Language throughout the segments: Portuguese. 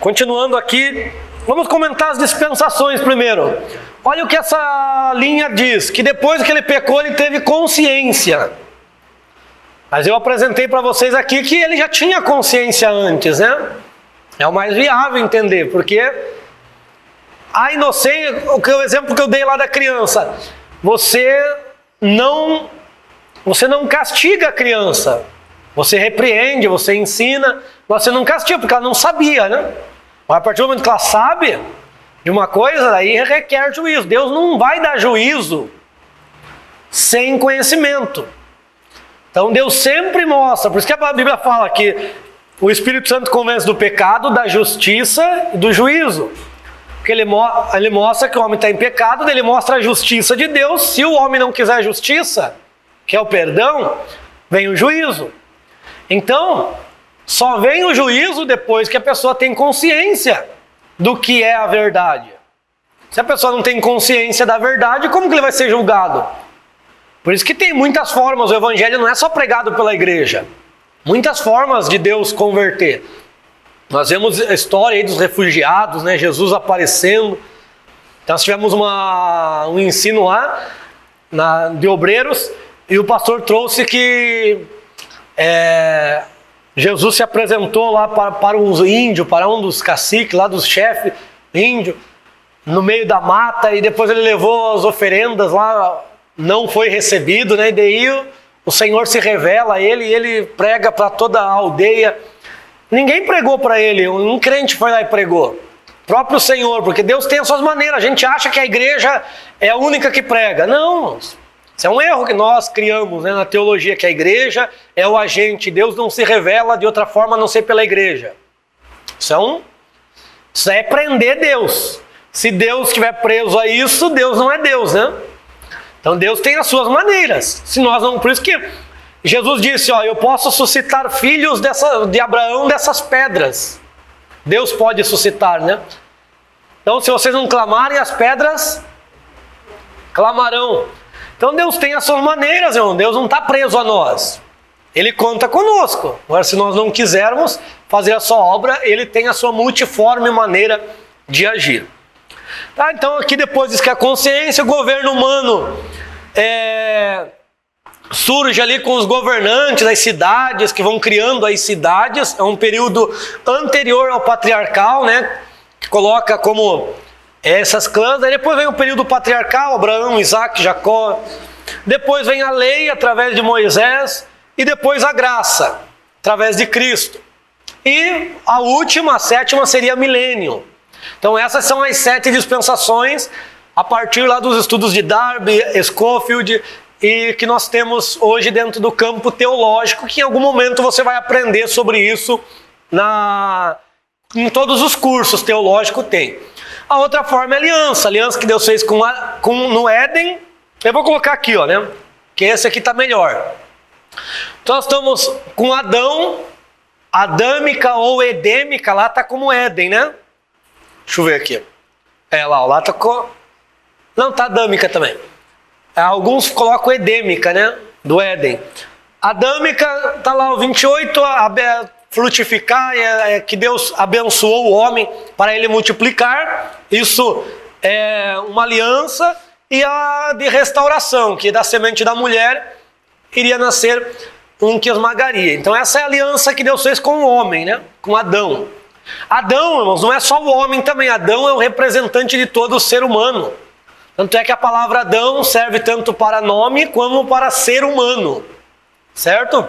Continuando aqui, vamos comentar as dispensações primeiro. Olha o que essa linha diz, que depois que ele pecou, ele teve consciência. Mas eu apresentei para vocês aqui que ele já tinha consciência antes, né? É o mais viável entender, porque a inocência, o exemplo que eu dei lá da criança, você não castiga a criança, você repreende, você ensina, você não castiga, porque ela não sabia, né? Mas a partir do momento que ela sabe de uma coisa, aí requer juízo. Deus não vai dar juízo sem conhecimento. Então Deus sempre mostra, por isso que a Bíblia fala que o Espírito Santo convence do pecado, da justiça e do juízo. Porque ele mostra que o homem está em pecado, ele mostra a justiça de Deus. Se o homem não quiser a justiça, que é o perdão, vem o juízo. Então, só vem o juízo depois que a pessoa tem consciência do que é a verdade. Se a pessoa não tem consciência da verdade, como que ele vai ser julgado? Por isso que tem muitas formas, o evangelho não é só pregado pela igreja. Muitas formas de Deus converter. Nós vemos a história aí dos refugiados, né? Jesus aparecendo. Então nós tivemos um ensino lá de obreiros e o pastor trouxe que Jesus se apresentou lá para uns índios, para um dos caciques lá, dos chefes índios, no meio da mata, e depois ele levou as oferendas lá, não foi recebido, né? E daí o Senhor se revela a ele e ele prega para toda a aldeia. Ninguém pregou para ele, um crente foi lá e pregou. O próprio Senhor, porque Deus tem as suas maneiras. A gente acha que a igreja é a única que prega. Não, isso é um erro que nós criamos, né, na teologia, que a igreja é o agente. Deus não se revela de outra forma a não ser pela igreja. Isso é prender Deus. Se Deus estiver preso a isso, Deus não é Deus, né? Então Deus tem as suas maneiras. Se nós não, por isso que Jesus disse, eu posso suscitar filhos de Abraão dessas pedras. Deus pode suscitar, né? Então se vocês não clamarem, as pedras clamarão. Então Deus tem as suas maneiras, irmão. Deus não está preso a nós. Ele conta conosco. Agora, se nós não quisermos fazer a sua obra, Ele tem a sua multiforme maneira de agir. Tá, então aqui depois diz que a consciência, o governo humano surge ali com os governantes das cidades, que vão criando as cidades. É um período anterior ao patriarcal, né? Que coloca como essas clãs. Aí depois vem o período patriarcal, Abraão, Isaac, Jacó. Depois vem a lei através de Moisés. E depois a graça, através de Cristo. E a última, a sétima, seria milênio. Então essas são as 7 dispensações, a partir lá dos estudos de Darby, Scofield, e que nós temos hoje dentro do campo teológico, que em algum momento você vai aprender sobre isso em todos os cursos teológicos tem. A outra forma é a aliança que Deus fez no Éden. Eu vou colocar aqui, né? Que esse aqui está melhor. Então nós estamos com Adão, adâmica ou edêmica, lá está como Éden, né? Deixa eu ver aqui. Lá está com... Não, está adâmica também. Alguns colocam edêmica, né? Do Éden. Adâmica, está lá o 28, frutificar, que Deus abençoou o homem para ele multiplicar. Isso é uma aliança. E a de restauração, que da semente da mulher iria nascer um que esmagaria. Então essa é a aliança que Deus fez com o homem, né? Com Adão. Adão, irmãos, não é só o homem também. Adão é o representante de todo o ser humano. Tanto é que a palavra Adão serve tanto para nome como para ser humano. Certo?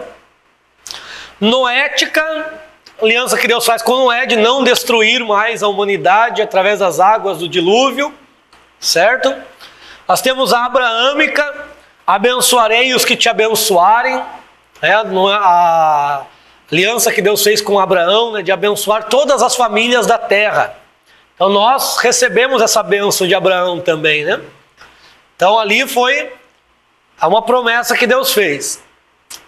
Noética, aliança que Deus faz com Noé de não destruir mais a humanidade através das águas do dilúvio. Certo? Nós temos a abraâmica, abençoarei os que te abençoarem. A aliança que Deus fez com Abraão, né, de abençoar todas as famílias da terra. Então nós recebemos essa bênção de Abraão também, né? Então ali foi uma promessa que Deus fez,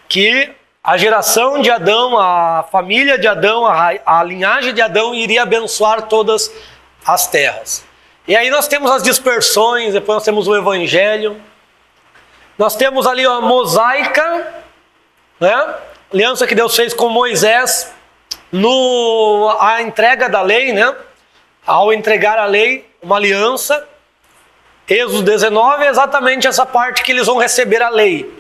que a geração de Adão, a família de Adão, a linhagem de Adão iria abençoar todas as terras. E aí nós temos as dispersões, depois nós temos o evangelho. Nós temos ali a mosaica, né? Aliança que Deus fez com Moisés, a entrega da lei, né? Ao entregar a lei, uma aliança. Êxodo 19 é exatamente essa parte que eles vão receber a lei.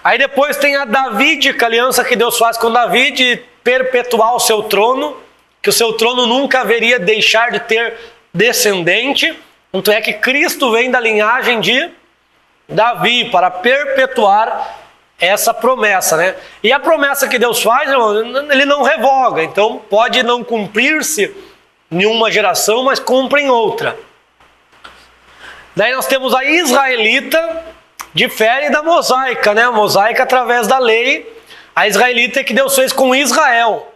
Aí depois tem a davídica aliança que Deus faz com Davi de perpetuar o seu trono, que o seu trono nunca haveria deixar de ter descendente. Tanto é que Cristo vem da linhagem de Davi para perpetuar essa promessa, né? E a promessa que Deus faz, irmão, ele não revoga. Então pode não cumprir-se em uma geração, mas cumpre em outra. Daí nós temos a israelita, difere da mosaica, né? A mosaica através da lei, a israelita é que Deus fez com Israel.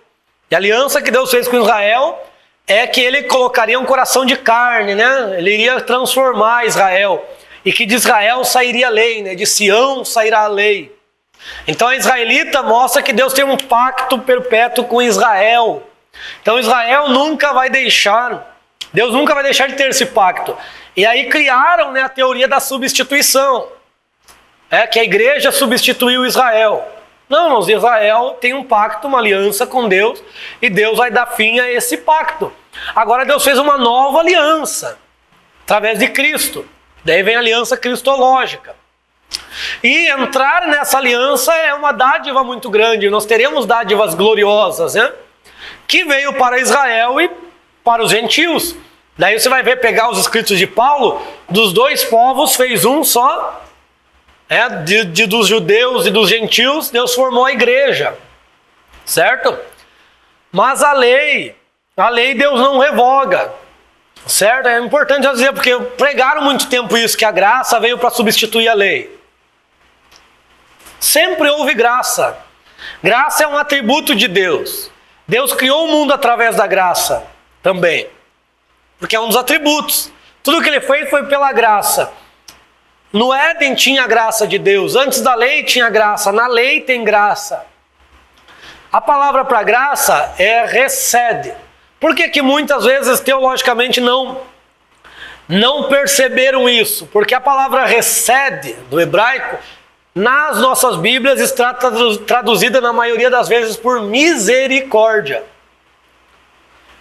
E a aliança que Deus fez com Israel é que ele colocaria um coração de carne, né? Ele iria transformar Israel. E que de Israel sairia a lei, né? De Sião sairá a lei. Então a israelita mostra que Deus tem um pacto perpétuo com Israel. Então Israel nunca vai deixar, Deus nunca vai deixar de ter esse pacto. E aí criaram, né, a teoria da substituição. Que a igreja substituiu Israel. Não, irmãos, Israel tem um pacto, uma aliança com Deus, e Deus vai dar fim a esse pacto. Agora Deus fez uma nova aliança, através de Cristo. Daí vem a aliança cristológica. E entrar nessa aliança é uma dádiva muito grande. Nós teremos dádivas gloriosas, né? Que veio para Israel e para os gentios. Daí você vai ver, pegar os escritos de Paulo, dos dois povos fez um só. Dos judeus e dos gentios, Deus formou a igreja. Certo? Mas a lei Deus não revoga. Certo? É importante eu dizer, porque pregaram muito tempo isso, que a graça veio para substituir a lei. Sempre houve graça. Graça é um atributo de Deus. Deus criou o mundo através da graça também. Porque é um dos atributos. Tudo que ele fez foi pela graça. No Éden tinha a graça de Deus. Antes da lei tinha graça. Na lei tem graça. A palavra para graça é recede. Por que muitas vezes teologicamente não perceberam isso? Porque a palavra recede, do hebraico, nas nossas Bíblias está traduzida na maioria das vezes por misericórdia.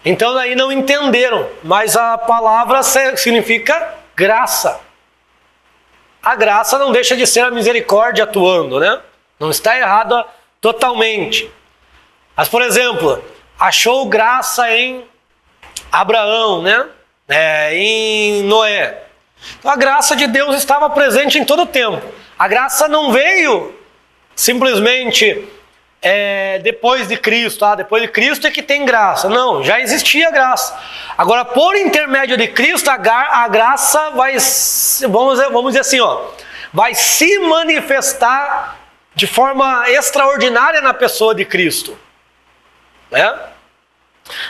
Então daí não entenderam, mas a palavra significa graça. A graça não deixa de ser a misericórdia atuando, né? Não está errada totalmente. Mas, por exemplo, achou graça em Abraão, né? Em Noé. Então a graça de Deus estava presente em todo o tempo. A graça não veio simplesmente depois de Cristo. Depois de Cristo é que tem graça. Não, já existia graça. Agora, por intermédio de Cristo, a graça vai, vamos dizer assim, vai se manifestar de forma extraordinária na pessoa de Cristo.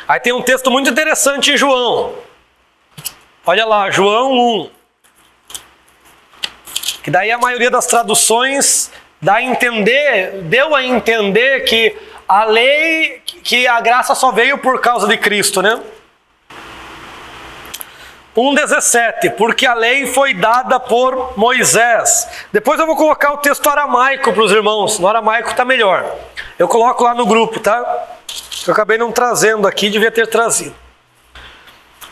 Aí tem um texto muito interessante em João. Olha lá, João 1. Que daí a maioria das traduções deu a entender que a lei, que a graça só veio por causa de Cristo, né? 1,17, porque a lei foi dada por Moisés. Depois eu vou colocar o texto aramaico para os irmãos. No aramaico está melhor. Eu coloco lá no grupo, tá? Eu acabei não trazendo aqui, devia ter trazido.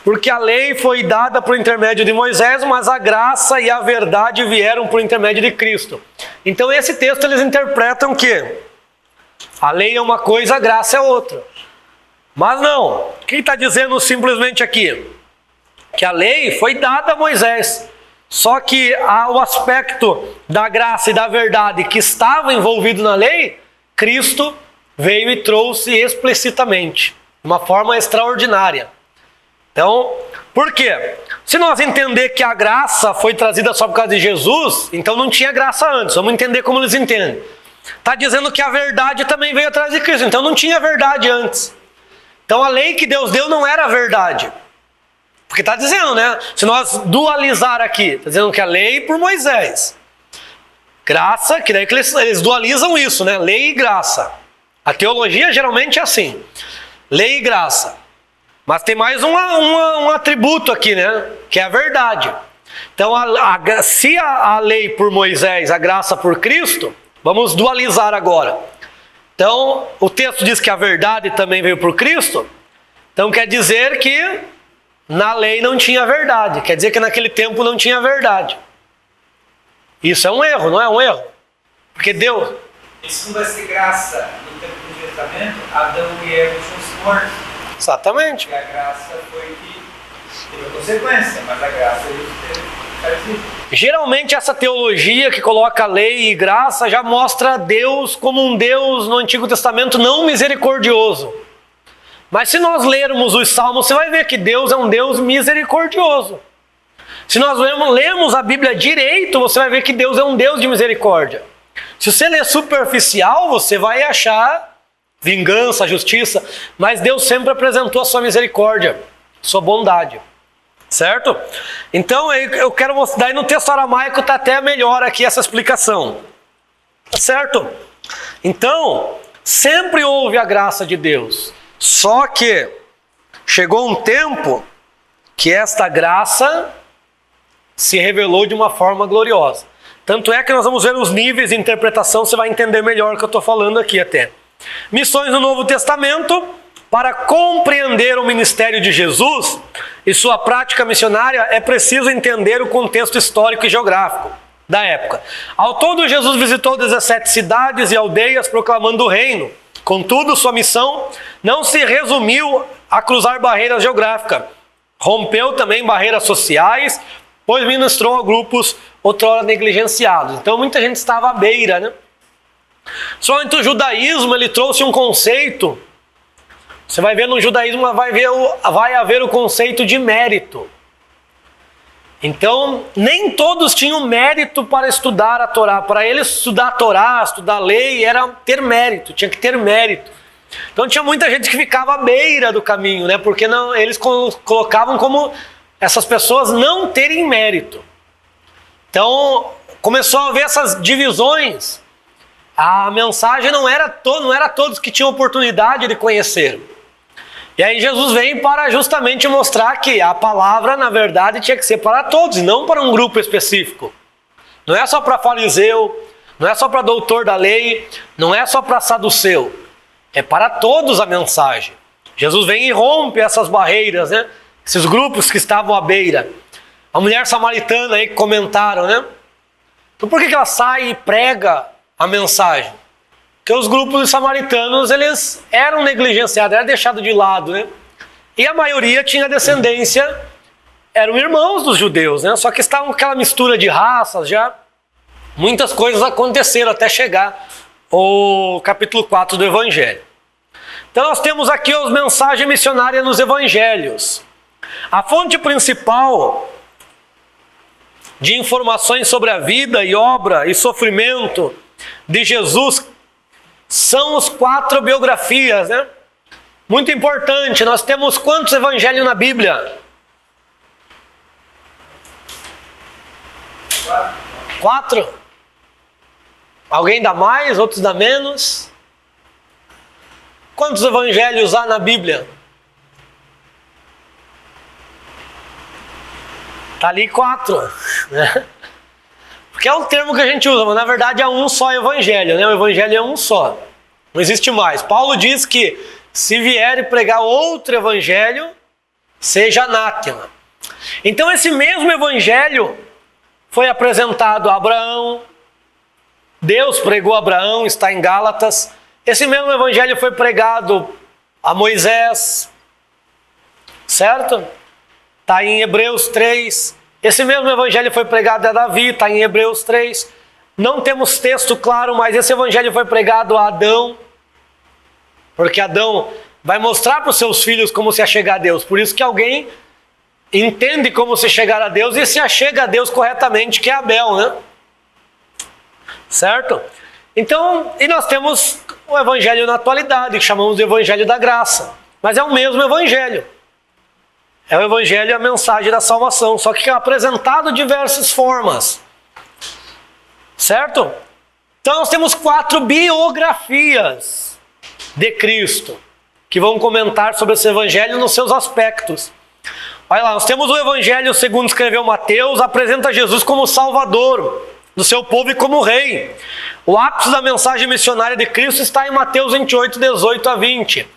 Porque a lei foi dada por intermédio de Moisés, mas a graça e a verdade vieram por intermédio de Cristo. Então esse texto eles interpretam que a lei é uma coisa, a graça é outra. Mas não, quem está dizendo simplesmente aqui? Que a lei foi dada a Moisés. Só que o aspecto da graça e da verdade que estava envolvido na lei, Cristo veio e trouxe explicitamente, de uma forma extraordinária. Então, por quê? Se nós entender que a graça foi trazida só por causa de Jesus, então não tinha graça antes. Vamos entender como eles entendem. Está dizendo que a verdade também veio atrás de Cristo, então não tinha verdade antes. Então a lei que Deus deu não era a verdade. Porque está dizendo, né? Se nós dualizar aqui, está dizendo que a lei por Moisés. Graça, que daí que eles dualizam isso, né? Lei e graça. A teologia geralmente é assim. Lei e graça. Mas tem mais um atributo aqui, né? Que é a verdade. Então, se a lei por Moisés, a graça por Cristo, vamos dualizar agora. Então, o texto diz que a verdade também veio por Cristo. Então quer dizer que na lei não tinha verdade. Quer dizer que naquele tempo não tinha verdade. Isso é um erro, não é um erro? Porque Deus... Isso não vai ser graça no tempo do Testamento. Adão e Eva tinham mortos. Exatamente. E a graça foi que teve a consequência, mas a graça teve. Geralmente essa teologia que coloca lei e graça já mostra Deus como um Deus no Antigo Testamento não misericordioso. Mas se nós lermos os Salmos, você vai ver que Deus é um Deus misericordioso. Se nós lermos a Bíblia direito, você vai ver que Deus é um Deus de misericórdia. Se você ler superficial, você vai achar vingança, justiça, mas Deus sempre apresentou a sua misericórdia, sua bondade. Certo? Então eu quero mostrar, daí no texto aramaico está até melhor aqui essa explicação. Certo? Então, sempre houve a graça de Deus. Só que chegou um tempo que esta graça se revelou de uma forma gloriosa. Tanto é que nós vamos ver os níveis de interpretação, você vai entender melhor o que eu estou falando aqui até. Missões no Novo Testamento. Para compreender o ministério de Jesus e sua prática missionária, é preciso entender o contexto histórico e geográfico da época. Ao todo, Jesus visitou 17 cidades e aldeias proclamando o reino. Contudo, sua missão não se resumiu a cruzar barreiras geográficas. Rompeu também barreiras sociais, pois ministrou a grupos outrora negligenciados. Então, muita gente estava à beira, né? Somente o judaísmo, ele trouxe um conceito. Você vai ver no judaísmo, vai haver o conceito de mérito. Então, nem todos tinham mérito para estudar a Torá. Para eles, estudar a Torá, estudar a lei, era ter mérito, tinha que ter mérito. Então, tinha muita gente que ficava à beira do caminho, né? Porque não, eles colocavam como essas pessoas não terem mérito. Então, começou a haver essas divisões. A mensagem não era todos que tinham oportunidade de conhecer. E aí Jesus vem para justamente mostrar que a palavra, na verdade, tinha que ser para todos, e não para um grupo específico. Não é só para fariseu, não é só para doutor da lei, não é só para saduceu. É para todos a mensagem. Jesus vem e rompe essas barreiras, né? Esses grupos que estavam à beira. A mulher samaritana aí que comentaram, né? Então por que ela sai e prega a mensagem? Porque os grupos samaritanos, eles eram negligenciados, eram deixados de lado, né? E a maioria tinha descendência, eram irmãos dos judeus, né? Só que estavam com aquela mistura de raças já. Muitas coisas aconteceram até chegar o capítulo 4 do Evangelho. Então nós temos aqui as mensagens missionárias nos Evangelhos. A fonte principal de informações sobre a vida e obra e sofrimento de Jesus são os 4 biografias, né? Muito importante, nós temos quantos evangelhos na Bíblia? 4? Alguém dá mais, outros dá menos? Quantos evangelhos há na Bíblia? Está ali 4, né? Porque é um termo que a gente usa, mas na verdade é um só evangelho, né? O evangelho é um só. Não existe mais. Paulo diz que se vier e pregar outro evangelho, seja anátema. Então esse mesmo evangelho foi apresentado a Abraão. Deus pregou a Abraão, está em Gálatas. Esse mesmo evangelho foi pregado a Moisés, certo? Está em Hebreus 3. Esse mesmo evangelho foi pregado a Davi, está em Hebreus 3. Não temos texto claro, mas esse evangelho foi pregado a Adão. Porque Adão vai mostrar para os seus filhos como se achegar a Deus. Por isso que alguém entende como se chegar a Deus e se achega a Deus corretamente, que é Abel, né? Certo? Então, e nós temos o evangelho na atualidade, que chamamos de evangelho da graça. Mas é o mesmo evangelho. É o evangelho e a mensagem da salvação, só que é apresentado de diversas formas. Certo? Então nós temos 4 biografias de Cristo, que vão comentar sobre esse evangelho nos seus aspectos. Olha lá, nós temos o evangelho segundo escreveu Mateus, apresenta Jesus como Salvador, do seu povo e como rei. O ápice da mensagem missionária de Cristo está em Mateus 28, 18 a 20.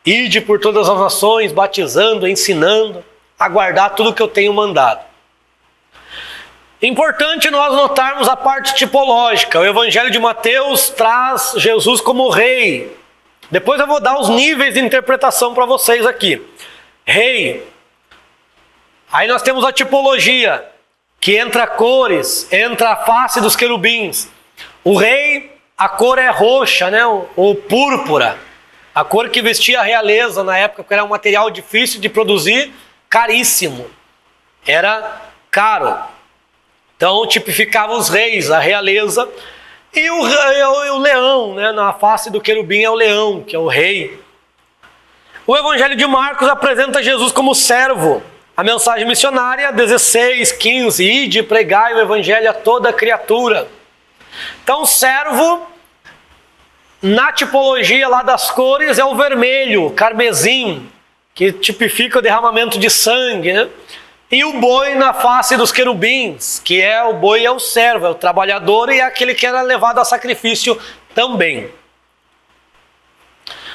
Ide por todas as nações, batizando, ensinando, a guardar tudo que eu tenho mandado. Importante nós notarmos a parte tipológica. O Evangelho de Mateus traz Jesus como rei. Depois eu vou dar os níveis de interpretação para vocês aqui. Rei. Aí nós temos a tipologia, que entra cores, entra a face dos querubins. O rei, a cor é roxa, né? Ou púrpura. A cor que vestia a realeza na época, porque era um material difícil de produzir, caríssimo. Era caro. Então tipificava os reis, a realeza. E o leão, né? Na face do querubim é o leão, que é o rei. O Evangelho de Marcos apresenta Jesus como servo. A mensagem missionária, 16, 15, ide, pregai o Evangelho a toda criatura. Então, servo, na tipologia lá das cores, é o vermelho, carmesim, que tipifica o derramamento de sangue, né? E o boi na face dos querubins, que é o boi é o servo, é o trabalhador e é aquele que era levado a sacrifício também.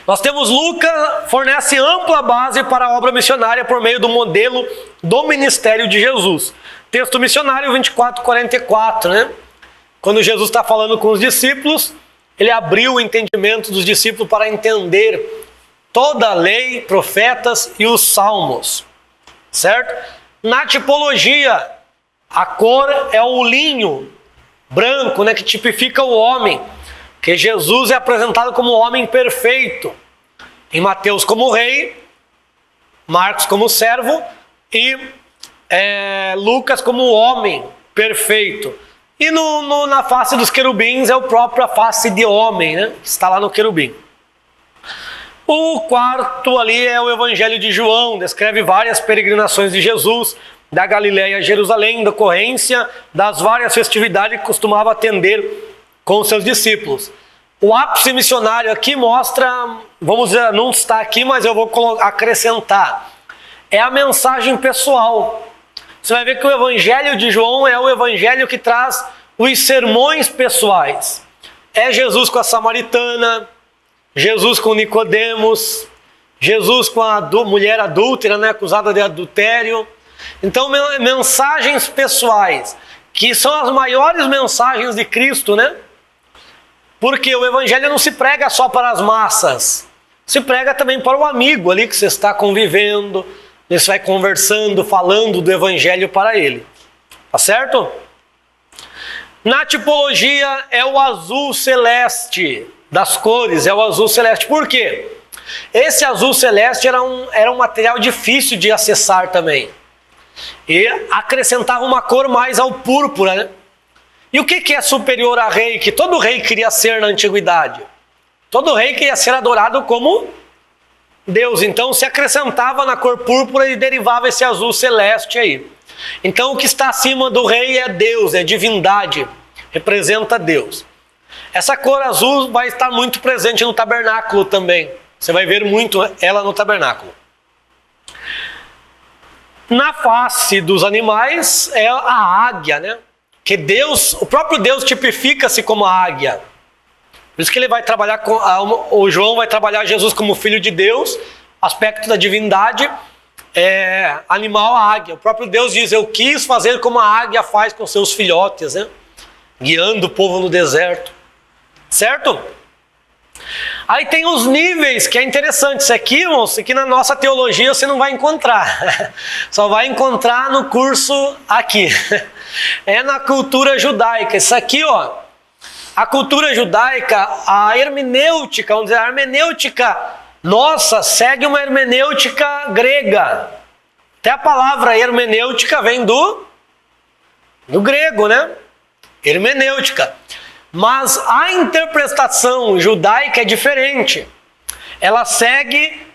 Nós temos Lucas, fornece ampla base para a obra missionária por meio do modelo do ministério de Jesus. Texto missionário 24:44, né? Quando Jesus está falando com os discípulos, ele abriu o entendimento dos discípulos para entender toda a lei, profetas e os salmos. Certo? Na tipologia, a cor é o linho branco, né, que tipifica o homem. Que Jesus é apresentado como homem perfeito. Em Mateus como rei, Marcos como servo e Lucas como homem perfeito. E na face dos querubins é a própria face de homem, né? Que está lá no querubim. O quarto ali é o Evangelho de João, descreve várias peregrinações de Jesus, da Galiléia a Jerusalém, decorrência das várias festividades que costumava atender com seus discípulos. O ápice missionário aqui mostra, vamos dizer, não está aqui, mas eu vou acrescentar, é a mensagem pessoal. Você vai ver que o Evangelho de João é o Evangelho que traz os sermões pessoais. É Jesus com a samaritana, Jesus com Nicodemos, Jesus com a mulher adúltera, né, acusada de adultério. Então, mensagens pessoais, que são as maiores mensagens de Cristo, né? Porque o Evangelho não se prega só para as massas, se prega também para o amigo ali que você está convivendo, você vai conversando, falando do Evangelho para ele. Tá certo? Na tipologia é o azul celeste das cores, é o azul celeste. Por quê? Esse azul celeste era um material difícil de acessar também. E acrescentava uma cor mais ao púrpura, né? E o que é superior a rei? Que todo rei queria ser na antiguidade. Todo rei queria ser adorado como Deus. Então se acrescentava na cor púrpura e derivava esse azul celeste aí. Então o que está acima do rei é Deus, é divindade. Representa Deus. Essa cor azul vai estar muito presente no tabernáculo também. Você vai ver muito ela no tabernáculo. Na face dos animais é a águia, né? Que Deus, o próprio Deus tipifica-se como a águia. Por isso que ele vai trabalhar o João vai trabalhar Jesus como filho de Deus, aspecto da divindade, animal a águia. O próprio Deus diz, eu quis fazer como a águia faz com seus filhotes, né? Guiando o povo no deserto. Certo? Aí tem os níveis, que é interessante. Isso aqui, irmãos, aqui na nossa teologia você não vai encontrar. Só vai encontrar no curso aqui. É na cultura judaica. Isso aqui, ó, a cultura judaica, a hermenêutica, vamos dizer, a hermenêutica nossa segue uma hermenêutica grega. Até a palavra hermenêutica vem do grego, né? Hermenêutica. Mas a interpretação judaica é diferente. Ela segue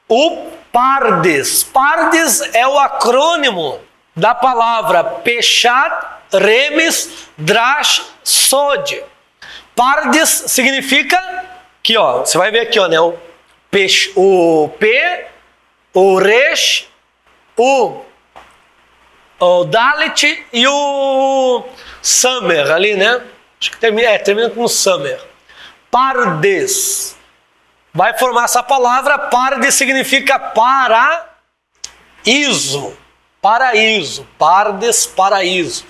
o Pardes. Pardes é o acrônimo da palavra Peshat, Remes, Drash, Sod. Pardes significa, aqui ó, você vai ver aqui ó, né, o P, o Resh, o o Dalet e o Samer ali, né? Acho que termina com o Samer. Pardes. Vai formar essa palavra. Pardes significa paraíso. Paraíso. Pardes, paraíso.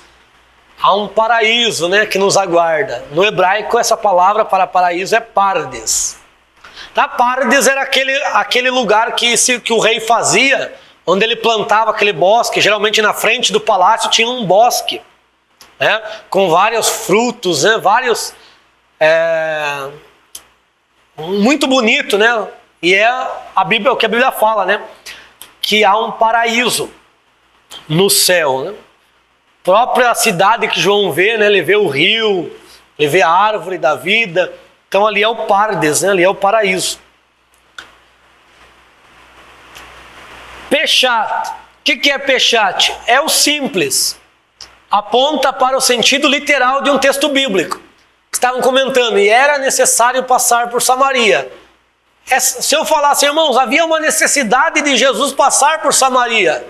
Há um paraíso, né, que nos aguarda. No hebraico, essa palavra para paraíso é Pardes. Tá? Pardes era aquele lugar que o rei fazia, onde ele plantava aquele bosque. Geralmente na frente do palácio tinha um bosque, né, com vários frutos, né, vários... muito bonito, né? E é o que a Bíblia fala, né? Que há um paraíso no céu, né? Própria cidade que João vê, né? Ele vê o rio, ele vê a árvore da vida. Então ali é o Pardes, né? Ali é o paraíso. Peshat. O que é Peshat? É o simples. Aponta para o sentido literal de um texto bíblico. Estavam comentando, e era necessário passar por Samaria. Se eu falasse, irmãos, havia uma necessidade de Jesus passar por Samaria.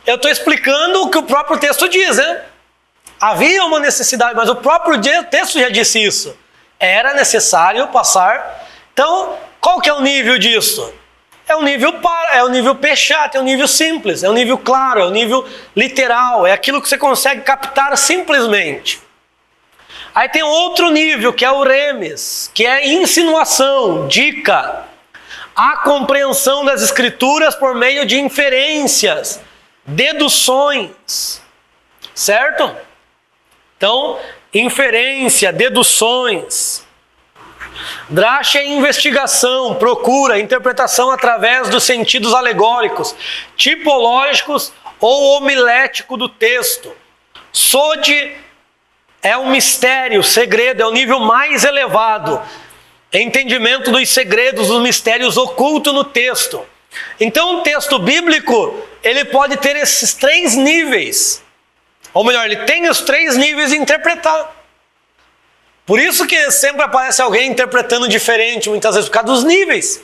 Eu estou explicando o que o próprio texto diz, né? Havia uma necessidade, mas o próprio texto já disse isso. Era necessário passar. Então, qual que é o nível disso? É o nível Peshat, é o nível simples, é o nível claro, é o nível literal, é aquilo que você consegue captar simplesmente. Aí tem outro nível, que é o remes, que é insinuação, dica, a compreensão das escrituras por meio de inferências, deduções, certo? Então, inferência, deduções. Drash é investigação, procura, interpretação através dos sentidos alegóricos, tipológicos ou homilético do texto. Sod é um mistério, segredo, é o nível mais elevado. Entendimento dos segredos, dos mistérios ocultos no texto. Então, o texto bíblico, ele pode ter esses 3 níveis. Ou melhor, ele tem os 3 níveis de interpretar. Por isso que sempre aparece alguém interpretando diferente, muitas vezes por causa dos níveis.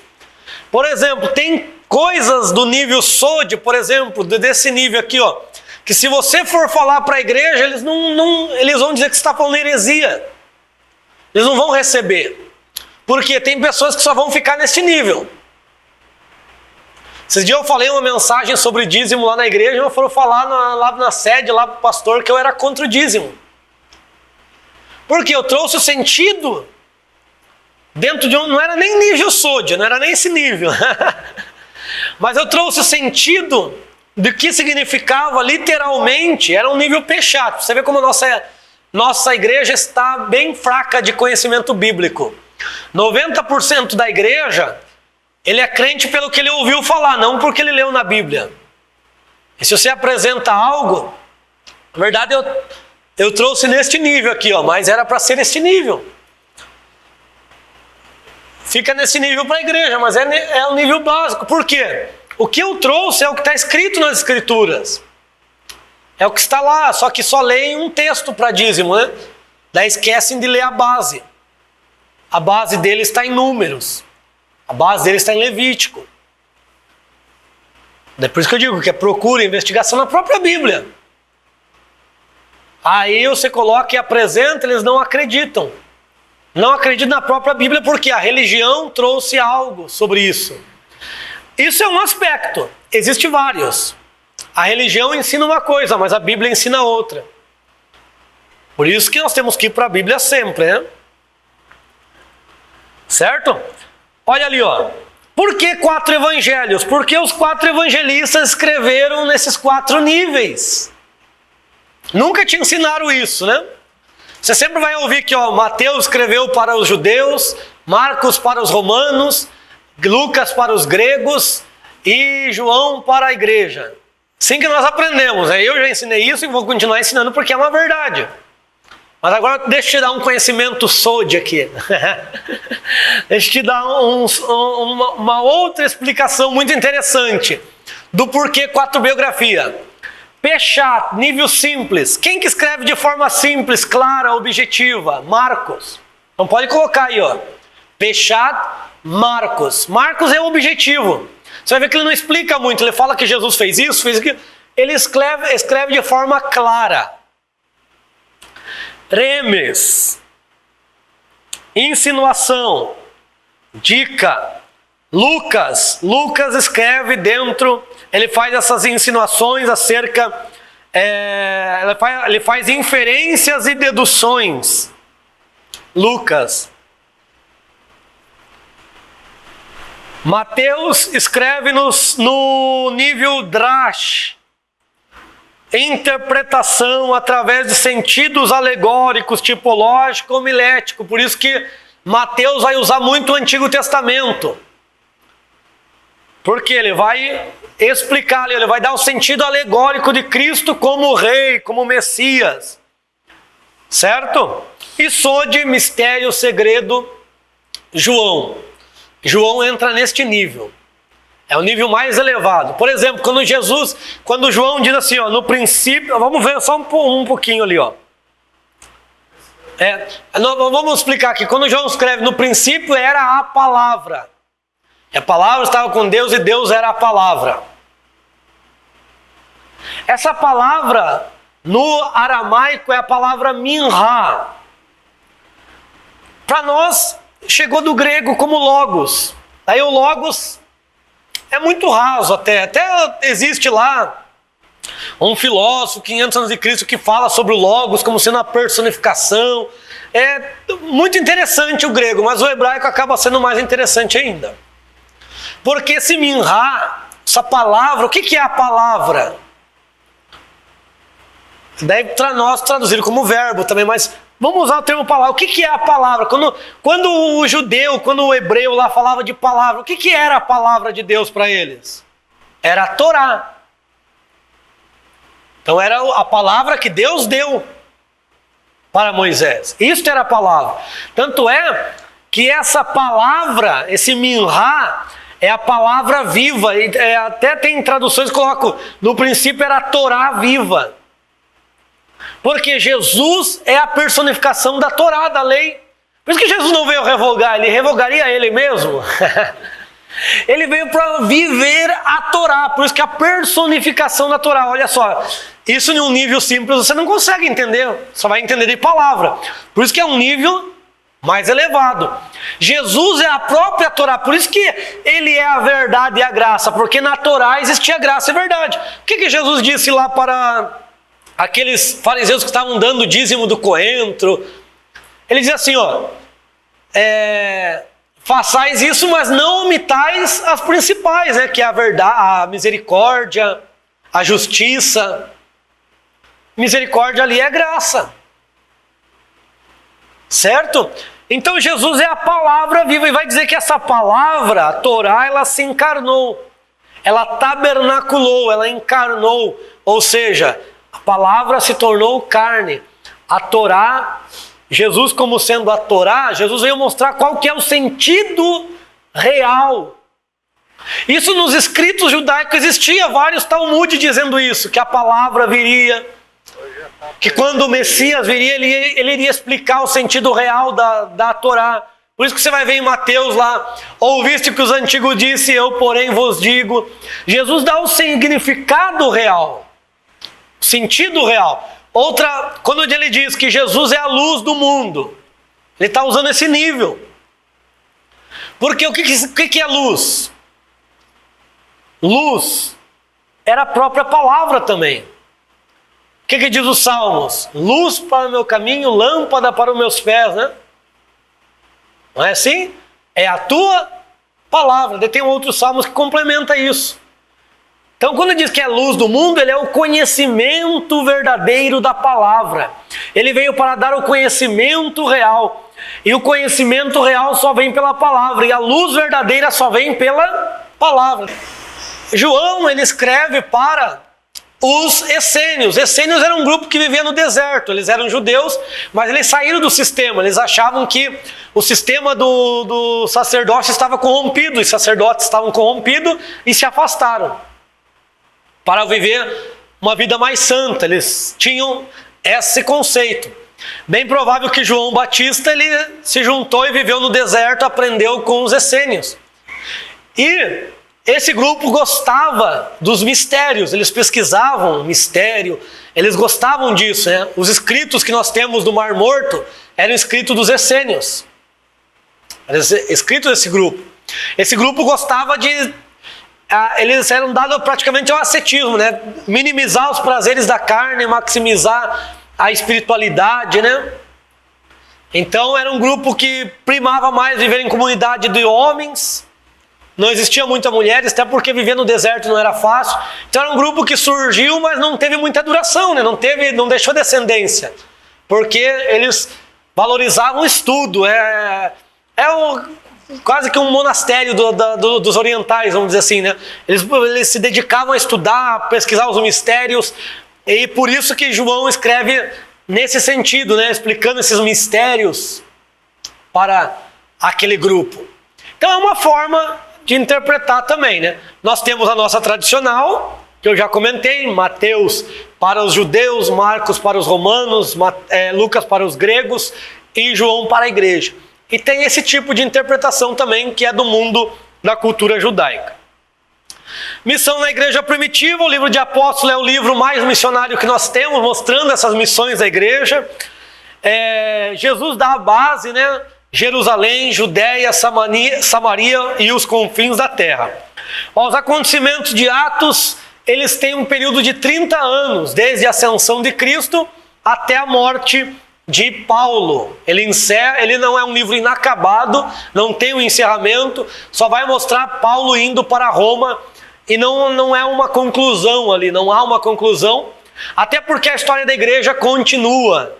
Por exemplo, tem coisas do nível Sod, por exemplo, desse nível aqui, ó, que se você for falar para a igreja, eles vão dizer que você está falando heresia. Eles não vão receber. Porque tem pessoas que só vão ficar nesse nível. Esses dias eu falei uma mensagem sobre dízimo lá na igreja, e eu foram falar lá na sede, lá para o pastor, que eu era contra o dízimo. Porque eu trouxe o sentido dentro de não era nem nível Sod, não era nem esse nível. Mas eu trouxe o sentido de que significava literalmente, era um nível Peshat. Você vê como a nossa igreja está bem fraca de conhecimento bíblico. 90% da igreja, ele é crente pelo que ele ouviu falar, não porque ele leu na Bíblia. E se você apresenta algo, na verdade eu trouxe neste nível aqui, ó, mas era para ser neste nível. Fica nesse nível para a igreja, mas é um nível básico. Por quê? O que eu trouxe é o que está escrito nas escrituras. É o que está lá, só que só leem um texto para dízimo, né? Daí esquecem de ler a base. A base dele está em Números. A base dele está em Levítico. É por isso que eu digo que é procura, investigação na própria Bíblia. Aí você coloca e apresenta, eles não acreditam. Não acreditam na própria Bíblia porque a religião trouxe algo sobre isso. Isso é um aspecto. Existem vários. A religião ensina uma coisa, mas a Bíblia ensina outra. Por isso que nós temos que ir para a Bíblia sempre, né? Certo? Olha ali, ó. Por que 4 evangelhos? Porque os 4 evangelistas escreveram nesses 4 níveis. Nunca te ensinaram isso, né? Você sempre vai ouvir que, ó, Mateus escreveu para os judeus, Marcos para os romanos, Lucas para os gregos e João para a igreja. Assim que nós aprendemos, né? Eu já ensinei isso e vou continuar ensinando porque é uma verdade. Mas agora deixa eu te dar um conhecimento Sod aqui. Deixa eu te dar uma outra explicação muito interessante do porquê 4 biografia. Peshat, nível simples. Quem que escreve de forma simples, clara, objetiva? Marcos. Então pode colocar aí, ó. Peshat, Marcos. Marcos é o objetivo. Você vai ver que ele não explica muito. Ele fala que Jesus fez isso, fez aquilo. ele escreve de forma clara. Remes, insinuação, dica. Lucas escreve dentro, ele faz essas insinuações acerca, ele faz inferências e deduções. Lucas. Mateus escreve no nível drash, interpretação através de sentidos alegóricos, tipológico, homilético. Por isso que Mateus vai usar muito o Antigo Testamento. Porque ele vai explicar, ele vai dar o sentido alegórico de Cristo como rei, como Messias. Certo? E sode, mistério, segredo, João. João entra neste nível. É o nível mais elevado. Por exemplo, quando João diz assim, ó, no princípio, vamos ver só um pouquinho ali, ó. Vamos explicar aqui. Quando João escreve, no princípio era a palavra. E a palavra estava com Deus e Deus era a palavra. Essa palavra, no aramaico, é a palavra minha. Para nós, chegou do grego como logos. Aí o logos é muito raso até. Até existe lá um filósofo, 500 anos de Cristo, que fala sobre o logos como sendo a personificação. É muito interessante o grego, mas o hebraico acaba sendo mais interessante ainda. Porque esse minha, essa palavra, o que é a palavra? Daí para nós traduzir como verbo também, mas vamos usar o termo palavra. O que é a palavra? Quando o judeu, quando o hebreu lá falava de palavra, o que era a palavra de Deus para eles? Era a Torá. Então era a palavra que Deus deu para Moisés. Isto era a palavra. Tanto é que essa palavra, esse minha, é a palavra viva. Até tem traduções que colocam, no princípio era a Torá viva. Porque Jesus é a personificação da Torá, da lei. Por isso que Jesus não veio revogar, ele revogaria ele mesmo. Ele veio para viver a Torá, por isso que a personificação da Torá. Olha só, isso em um nível simples você não consegue entender, só vai entender de palavra. Por isso que é um nível mais elevado. Jesus é a própria Torá, por isso que ele é a verdade e a graça, porque na Torá existia graça e verdade. O que Jesus disse lá para aqueles fariseus que estavam dando o dízimo do coentro? Ele dizia assim, ó, façais isso, mas não omitais as principais, né? Que é a verdade, a misericórdia, a justiça. Misericórdia ali é graça. Certo? Então Jesus é a palavra viva, e vai dizer que essa palavra, a Torá, ela se encarnou. Ela tabernaculou, ela encarnou. Ou seja, a palavra se tornou carne. A Torá, Jesus como sendo a Torá, Jesus veio mostrar qual que é o sentido real. Isso nos escritos judaicos existia vários Talmud dizendo isso, que a palavra viria, que quando o Messias viria, ele iria explicar o sentido real da Torá. Por isso que você vai ver em Mateus lá, ouviste que os antigos disse, eu porém vos digo. Jesus dá o significado real, o sentido real. Quando ele diz que Jesus é a luz do mundo, ele está usando esse nível. Porque o que é luz? Luz era a própria palavra também. O que diz os Salmos? Luz para o meu caminho, lâmpada para os meus pés, né? Não é assim? É a tua palavra. Tem outros salmos que complementam isso. Então, quando diz que é luz do mundo, ele é o conhecimento verdadeiro da palavra. Ele veio para dar o conhecimento real. E o conhecimento real só vem pela palavra. E a luz verdadeira só vem pela palavra. João, ele escreve para os essênios. Essênios era um grupo que vivia no deserto. Eles eram judeus, mas eles saíram do sistema. Eles achavam que o sistema do sacerdócio estava corrompido. Os sacerdotes estavam corrompidos e se afastaram para viver uma vida mais santa. Eles tinham esse conceito. Bem provável que João Batista ele se juntou e viveu no deserto, aprendeu com os essênios. E esse grupo gostava dos mistérios, eles pesquisavam mistério, eles gostavam disso, né? Os escritos que nós temos do Mar Morto eram escritos dos essênios. Eram escritos desse grupo. Esse grupo gostava de... eles eram dados praticamente ao ascetismo, né? Minimizar os prazeres da carne, maximizar a espiritualidade, né? Então era um grupo que primava mais viver em comunidade de homens. Não existia muita mulheres, até porque viver no deserto não era fácil. Então era um grupo que surgiu, mas não teve muita duração, né? Não deixou descendência. Porque eles valorizavam o estudo. Quase que um monastério dos orientais, vamos dizer assim, né? Eles se dedicavam a estudar, a pesquisar os mistérios. E por isso que João escreve nesse sentido, né? Explicando esses mistérios para aquele grupo. Então é uma forma de interpretar também, né? Nós temos a nossa tradicional, que eu já comentei, Mateus para os judeus, Marcos para os romanos, Lucas para os gregos e João para a igreja. E tem esse tipo de interpretação também, que é do mundo da cultura judaica. Missão na igreja primitiva, o livro de Apóstolos é o livro mais missionário que nós temos, mostrando essas missões da igreja. Jesus dá a base, né? Jerusalém, Judéia, Samaria e os confins da terra. Os acontecimentos de Atos, eles têm um período de 30 anos, desde a ascensão de Cristo até a morte de Paulo. Ele não é um livro inacabado, não tem um encerramento, só vai mostrar Paulo indo para Roma, e não é uma conclusão ali, não há uma conclusão, até porque a história da igreja continua,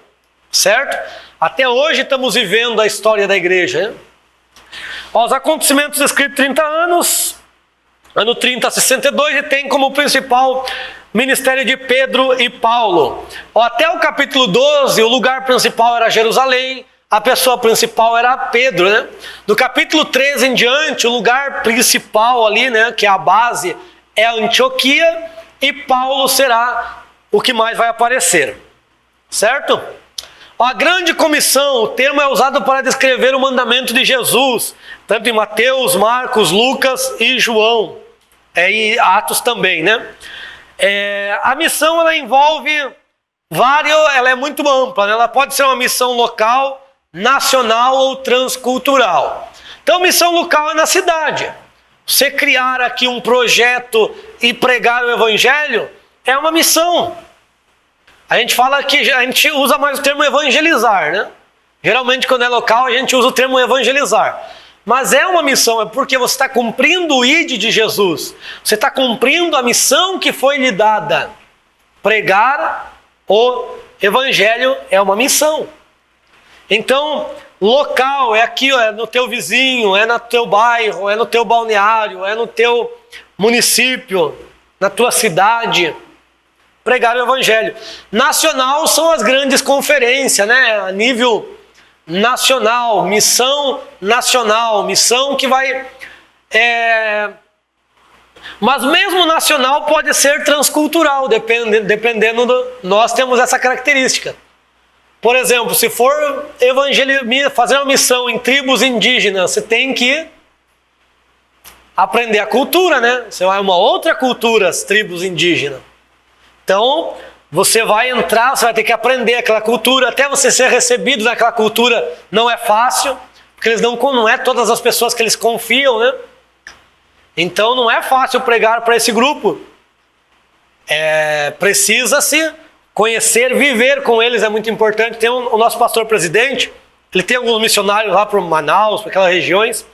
certo? Até hoje estamos vivendo a história da igreja, né? Os acontecimentos escritos 30 anos, ano 30 a 62, e tem como principal ministério de Pedro e Paulo. Até o capítulo 12, o lugar principal era Jerusalém, a pessoa principal era Pedro, né? Do capítulo 13 em diante, o lugar principal ali, né, que é a base, é Antioquia, e Paulo será o que mais vai aparecer, certo? A grande comissão, o termo é usado para descrever o mandamento de Jesus, tanto em Mateus, Marcos, Lucas e João, e Atos também, né? A missão, ela envolve ela é muito ampla, né? Ela pode ser uma missão local, nacional ou transcultural. Então, missão local é na cidade. Você criar aqui um projeto e pregar o evangelho é uma missão. A gente fala que a gente usa mais o termo evangelizar, né? Geralmente, quando é local, a gente usa o termo evangelizar. Mas é uma missão, é porque você está cumprindo o ID de Jesus. Você está cumprindo a missão que foi lhe dada. Pregar o evangelho é uma missão. Então, local é aqui, é no teu vizinho, é no teu bairro, é no teu balneário, é no teu município, na tua cidade. Pregar o evangelho. Nacional são as grandes conferências, né? A nível nacional, missão que vai... Mas mesmo nacional pode ser transcultural, dependendo nós temos essa característica. Por exemplo, se for fazer uma missão em tribos indígenas, você tem que aprender a cultura, né? Você vai uma outra cultura, as tribos indígenas. Então, você vai entrar, você vai ter que aprender aquela cultura, até você ser recebido naquela cultura não é fácil, porque eles não é todas as pessoas que eles confiam, né? Então não é fácil pregar para esse grupo. Precisa-se conhecer, viver com eles, é muito importante. Tem o nosso pastor presidente, ele tem alguns missionários lá para Manaus, para aquelas regiões,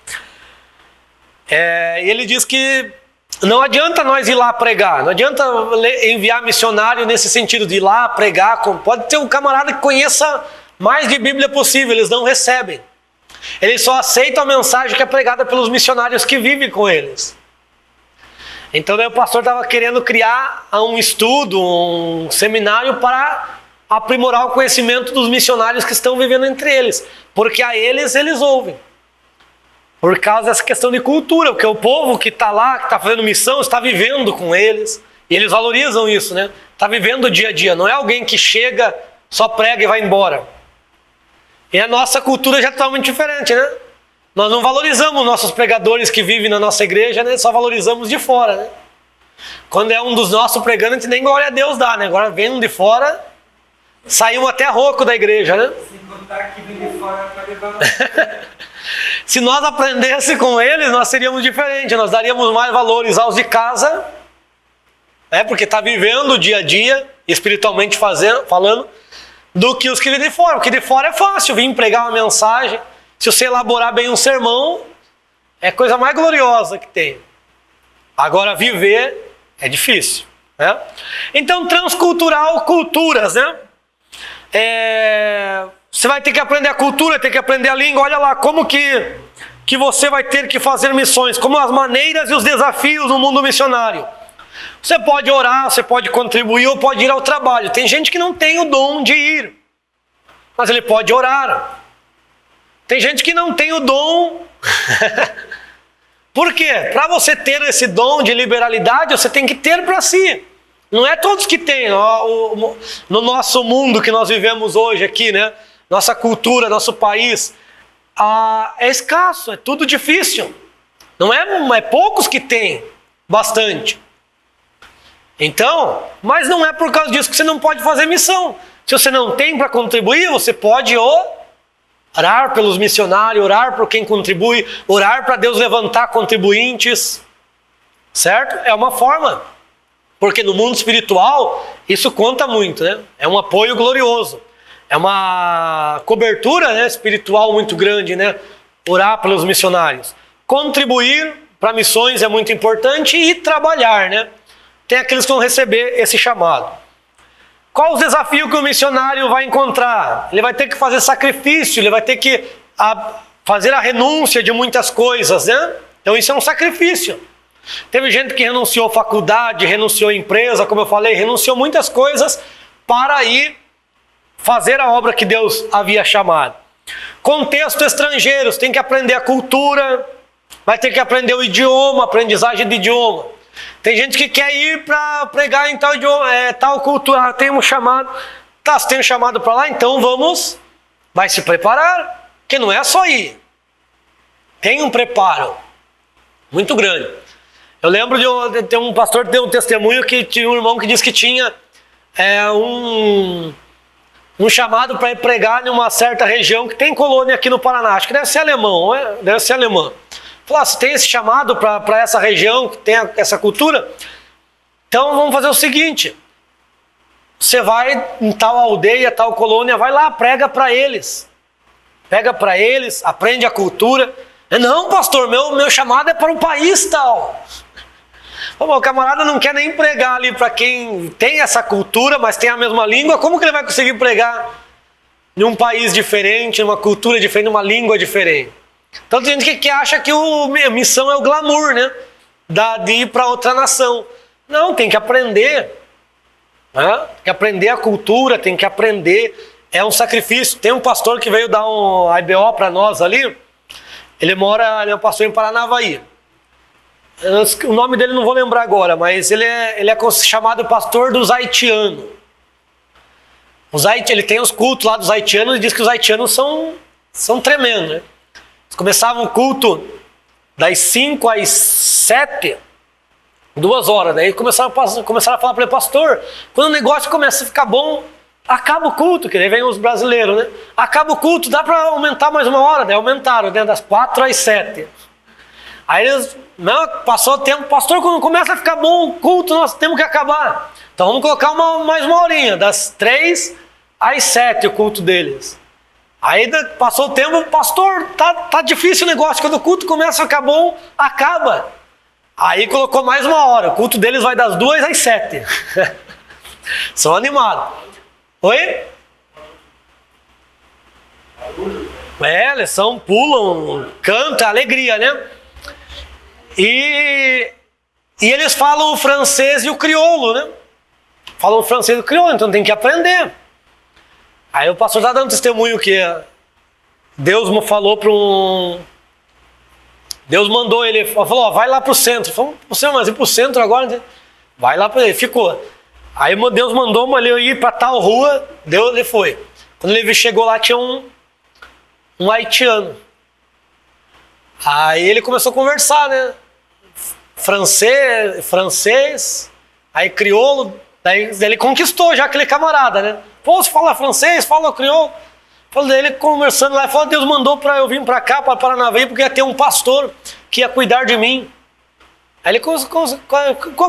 e ele diz que não adianta nós ir lá pregar, não adianta enviar missionário nesse sentido de ir lá pregar. Pode ter um camarada que conheça mais de Bíblia possível, eles não recebem. Eles só aceitam a mensagem que é pregada pelos missionários que vivem com eles. Então daí o pastor estava querendo criar um estudo, um seminário para aprimorar o conhecimento dos missionários que estão vivendo entre eles. Porque a eles ouvem. Por causa dessa questão de cultura, porque o povo que está lá, que está fazendo missão, está vivendo com eles. E eles valorizam isso, né? Está vivendo o dia a dia. Não é alguém que chega, só prega e vai embora. E a nossa cultura já é totalmente diferente, né? Nós não valorizamos nossos pregadores que vivem na nossa igreja, né? Só valorizamos de fora, né? Quando é um dos nossos pregando, a gente nem glória a Deus dá, né? Agora vem um de fora, saímos até rouco da igreja, né? Sem contar que vem de fora para levar. Se nós aprendêssemos com eles, nós seríamos diferentes. Nós daríamos mais valores aos de casa, né? Porque está vivendo o dia a dia, espiritualmente falando, do que os que vêm de fora. Porque de fora é fácil vir pregar uma mensagem. Se você elaborar bem um sermão, é a coisa mais gloriosa que tem. Agora viver é difícil, né? Então transcultural, culturas, né? Você vai ter que aprender a cultura, ter que aprender a língua. Olha lá como que você vai ter que fazer missões, como as maneiras e os desafios no mundo missionário. Você pode orar, você pode contribuir ou pode ir ao trabalho. Tem gente que não tem o dom de ir, mas ele pode orar. Tem gente que não tem o dom. Por quê? Para você ter esse dom de liberalidade, você tem que ter para si. Não é todos que têm. No nosso mundo que nós vivemos hoje aqui, né? Nossa cultura, nosso país, é escasso, é tudo difícil. Não é poucos que têm bastante. Então, mas não é por causa disso que você não pode fazer missão. Se você não tem para contribuir, você pode orar pelos missionários, orar por quem contribui, orar para Deus levantar contribuintes, certo? É uma forma, porque no mundo espiritual isso conta muito, né? É um apoio glorioso, é uma cobertura, né, espiritual muito grande, né? Orar pelos missionários, contribuir para missões é muito importante e trabalhar, né? Tem aqueles que vão receber esse chamado. Qual os desafios que o missionário vai encontrar? Ele vai ter que fazer sacrifício, ele vai ter que fazer a renúncia de muitas coisas, né? Então isso é um sacrifício. Teve gente que renunciou faculdade, renunciou empresa, como eu falei, renunciou muitas coisas para ir fazer a obra que Deus havia chamado. Contexto estrangeiro, você tem que aprender a cultura, vai ter que aprender o idioma, aprendizagem de idioma. Tem gente que quer ir para pregar em tal idioma, tal cultura, tem um chamado. Tá, se tem um chamado para lá, então vai se preparar, porque não é só ir. Tem um preparo muito grande. Eu lembro de um pastor que deu um testemunho que tinha um irmão que disse que tinha um chamado para ir pregar em uma certa região que tem colônia aqui no Paraná. Acho que deve ser alemão, deve ser alemã. Falou, se tem esse chamado para essa região, que tem essa cultura, então vamos fazer o seguinte, você vai em tal aldeia, tal colônia, vai lá, prega para eles. Pega para eles, aprende a cultura. Não, pastor, meu chamado é para um país tal. O camarada não quer nem pregar ali para quem tem essa cultura, mas tem a mesma língua. Como que ele vai conseguir pregar em um país diferente, numa cultura diferente, numa língua diferente? Então tem gente que acha que a missão é o glamour, né? De ir para outra nação. Não, tem que aprender. Né? Tem que aprender a cultura, tem que aprender. É um sacrifício. Tem um pastor que veio dar um IBO para nós ali. Ele é um pastor em Paranavaí. O nome dele não vou lembrar agora, mas ele é chamado pastor dos haitianos. Ele tem os cultos lá dos haitianos e diz que os haitianos são tremendos, né? Eles começavam o culto das 5 às 7, 2 horas. Daí começaram a falar para ele, pastor, quando o negócio começa a ficar bom, acaba o culto, que daí vem os brasileiros, né? Acaba o culto, dá para aumentar mais 1 hora. Daí aumentaram, né? Das 4 às 7. Aí eles, passou o tempo, pastor, quando começa a ficar bom o culto, nós temos que acabar. Então vamos colocar mais 1 horinha, das 3 às 7 o culto deles. Aí passou o tempo, pastor, tá difícil o negócio, quando o culto começa a ficar bom, acaba. Aí colocou mais 1 hora, o culto deles vai das 2 às 7. São animados. Oi? Eles pulam, cantam, alegria, né? E eles falam o francês e o crioulo, né? Falam o francês e o crioulo, então tem que aprender. Aí o pastor está dando testemunho que Deus me falou para Deus mandou ele, falou, vai lá para o centro. Falou, mas ir para o centro agora? Vai lá para ele, ficou. Aí Deus mandou ele ir para tal rua, ele foi. Quando ele chegou lá, tinha um haitiano. Aí ele começou a conversar, né? Francês, aí crioulo, daí ele conquistou já aquele camarada, né? Pô, você fala francês, fala crioulo. Falei, ele conversando lá, falou, Deus mandou para eu vir para cá, para Paranavaí, porque ia ter um pastor que ia cuidar de mim. Aí ele, qual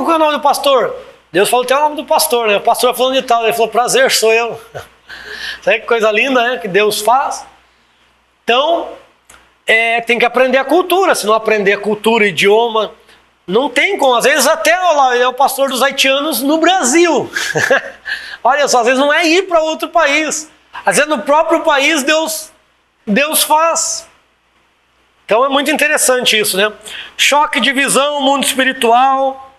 que é o nome do pastor? Deus falou, tem o nome do pastor, né? O pastor falando de tal, ele falou, prazer, sou eu. Sabe que coisa linda, né? Que Deus faz. Então, tem que aprender a cultura, se não aprender a cultura, idioma, não tem como. Às vezes até, olha lá, ele é o pastor dos haitianos no Brasil. Olha só, às vezes não é ir para outro país. Às vezes no próprio país Deus faz. Então é muito interessante isso, né? Choque de visão, mundo espiritual.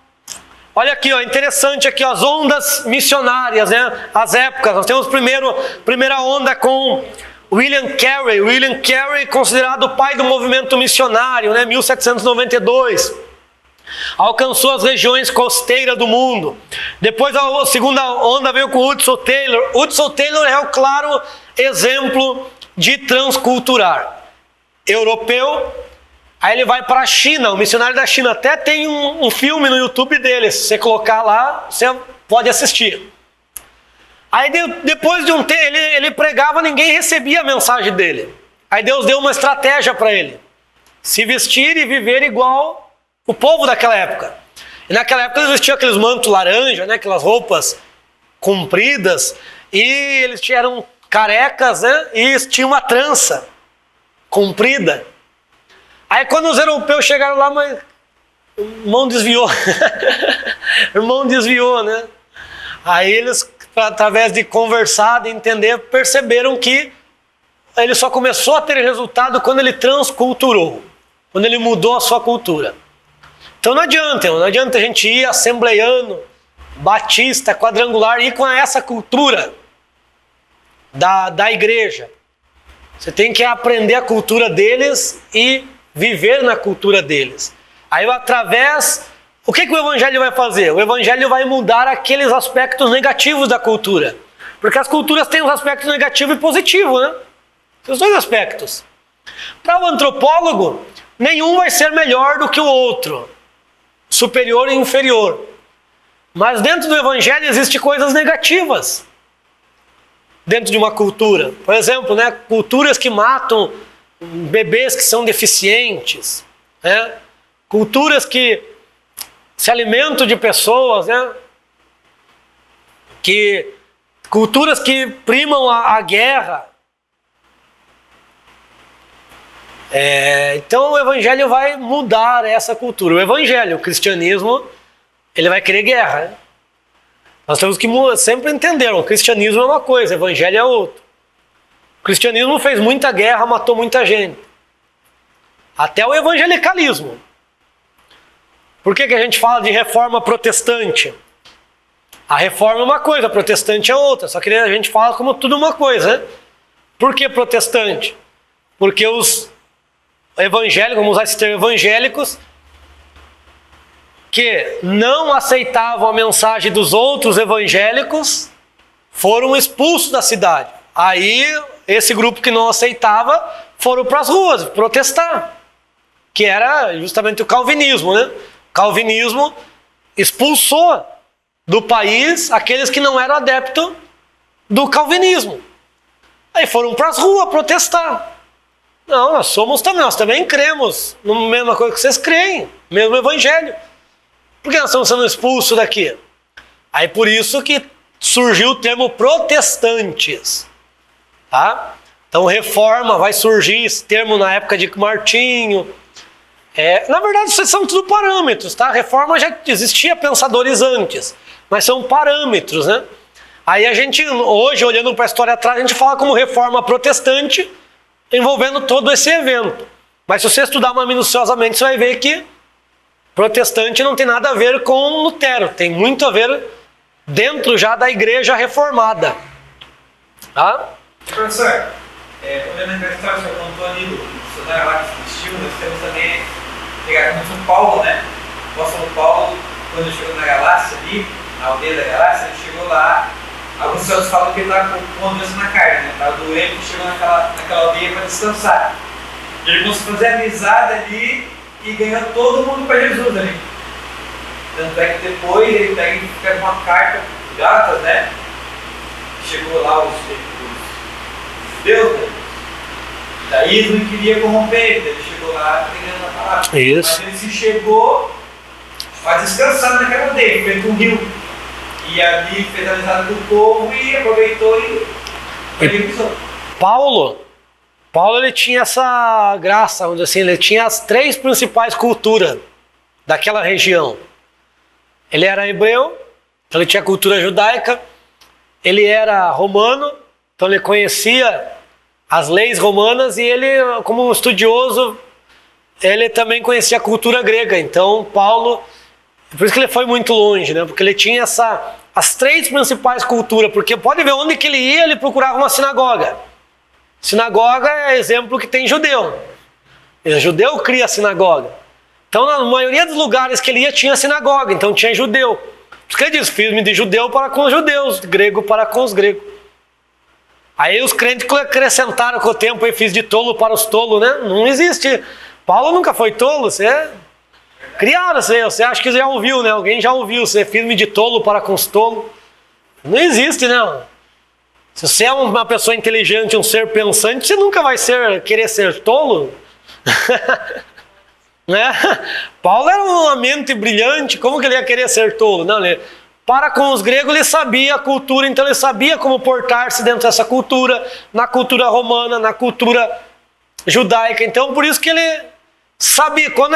Olha aqui, ó, interessante aqui, ó, as ondas missionárias, né? As épocas. Nós temos primeira onda com William Carey. William Carey, considerado o pai do movimento missionário, né? 1792. Alcançou as regiões costeiras do mundo. Depois a segunda onda veio com Hudson Taylor. Hudson Taylor é o claro exemplo de transculturar. Europeu, aí ele vai para a China, o missionário da China. Até tem um filme no YouTube dele, se você colocar lá, você pode assistir. Aí depois de um tempo, ele pregava, ninguém recebia a mensagem dele. Aí Deus deu uma estratégia para ele: se vestir e viver igual o povo daquela época. E naquela época eles vestiam aqueles mantos laranja, né? Aquelas roupas compridas, e eles eram carecas, né? E tinham uma trança comprida. Aí quando os europeus chegaram lá, mas o irmão desviou. O irmão desviou, né? Aí eles, através de conversar, de entender, perceberam que ele só começou a ter resultado quando ele transculturou, quando ele mudou a sua cultura. Então não adianta a gente ir assembleiano, batista, quadrangular, ir com essa cultura da igreja. Você tem que aprender a cultura deles e viver na cultura deles. Aí o que o evangelho vai fazer? O evangelho vai mudar aqueles aspectos negativos da cultura. Porque as culturas têm os aspectos negativo e positivo, né? Os dois aspectos. Para o antropólogo, nenhum vai ser melhor do que o outro. Superior e inferior. Mas dentro do evangelho existem coisas negativas. Dentro de uma cultura. Por exemplo, né, culturas que matam bebês que são deficientes. Né? Culturas que se alimentam de pessoas. Né? Culturas que primam a guerra. Então o evangelho vai mudar essa cultura. O cristianismo, ele vai querer guerra. Né? Nós temos que sempre entender, o cristianismo é uma coisa, o evangelho é outra. O cristianismo fez muita guerra, matou muita gente. Até o evangelicalismo. Por que a gente fala de reforma protestante? A reforma é uma coisa, a protestante é outra. Só que a gente fala como tudo uma coisa. Né? Por que protestante? Porque os evangélicos, vamos usar esse termo, evangélicos, que não aceitavam a mensagem dos outros evangélicos, foram expulsos da cidade. Aí, esse grupo que não aceitava, foram para as ruas protestar, que era justamente o calvinismo, né? O calvinismo expulsou do país aqueles que não eram adeptos do calvinismo. Aí foram para as ruas protestar. Não, nós também cremos na mesma coisa que vocês creem, mesmo evangelho. Por que nós estamos sendo expulsos daqui? Aí por isso que surgiu o termo protestantes. Tá? Então reforma, vai surgir esse termo na época de Martinho. Na verdade, isso são tudo parâmetros. Tá? A reforma já existia pensadores antes, mas são parâmetros. Né? Aí a gente, hoje, olhando para a história atrás, a gente fala como reforma protestante, envolvendo todo esse evento. Mas se você estudar mais minuciosamente, você vai ver que protestante não tem nada a ver com Lutero. Tem muito a ver dentro já da igreja reformada. Tá? Professor, olhando a história que você contou ali do missionário lá que existiu, nós temos também pegar com São Paulo, né? O São Paulo, quando ele chegou na Galácia ali, na aldeia da Galácia, ele chegou lá. Alguns teólogos falam que ele estava com uma doença na carne, né? Estava doente e chegou naquela aldeia para descansar. Ele começou a fazer amizade ali e ganhou todo mundo para Jesus ali. Tanto é que depois ele pega e escreve uma carta para Gálatas, né? Chegou lá os judeus, né? Daí ele não queria corromper ele chegou lá pregando a palavra. Isso. Mas ele se chegou para descansar naquela aldeia, feito um rio. E ali fez amizade com o povo e aproveitou e evangelizou. Paulo ele tinha essa graça, vamos dizer assim, ele tinha as 3 principais culturas daquela região. Ele era hebreu, então ele tinha a cultura judaica, ele era romano, então ele conhecia as leis romanas e ele, como um estudioso, ele também conhecia a cultura grega. Então Paulo, por isso que ele foi muito longe, né? Porque ele tinha as 3 principais culturas, porque pode ver onde que ele ia, ele procurava uma sinagoga. Sinagoga é exemplo que tem judeu. O judeu cria a sinagoga. Então, na maioria dos lugares que ele ia, tinha sinagoga. Então, tinha judeu. Por isso que ele diz, fiz-me de judeu para com os judeus, de grego para com os gregos. Aí os crentes acrescentaram com o tempo e fiz de tolo para os tolos, né? Não existe. Paulo nunca foi tolo. Criaram, você acha que já ouviu, né? Alguém já ouviu. Você fiz-me de tolo para com os tolos. Não existe, né? Se você é uma pessoa inteligente, um ser pensante, você nunca vai querer ser tolo. Né? Paulo era uma mente brilhante, como que ele ia querer ser tolo? Não, para com os gregos ele sabia a cultura, então ele sabia como portar-se dentro dessa cultura, na cultura romana, na cultura judaica. Então por isso que ele sabia, quando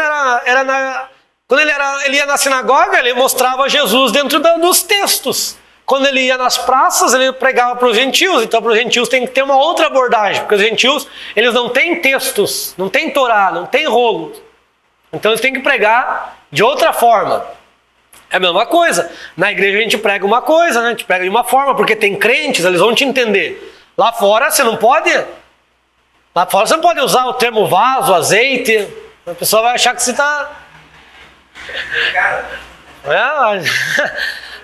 ele ia na sinagoga, ele mostrava Jesus dentro dos textos. Quando ele ia nas praças, ele pregava para os gentios. Então, para os gentios tem que ter uma outra abordagem, porque os gentios, eles não têm textos, não têm Torá, não têm rolo. Então, eles têm que pregar de outra forma. É a mesma coisa. Na igreja a gente prega uma coisa, né? A gente prega de uma forma, porque tem crentes, eles vão te entender. Lá fora você não pode usar o termo vaso, azeite. A pessoa vai achar que você está...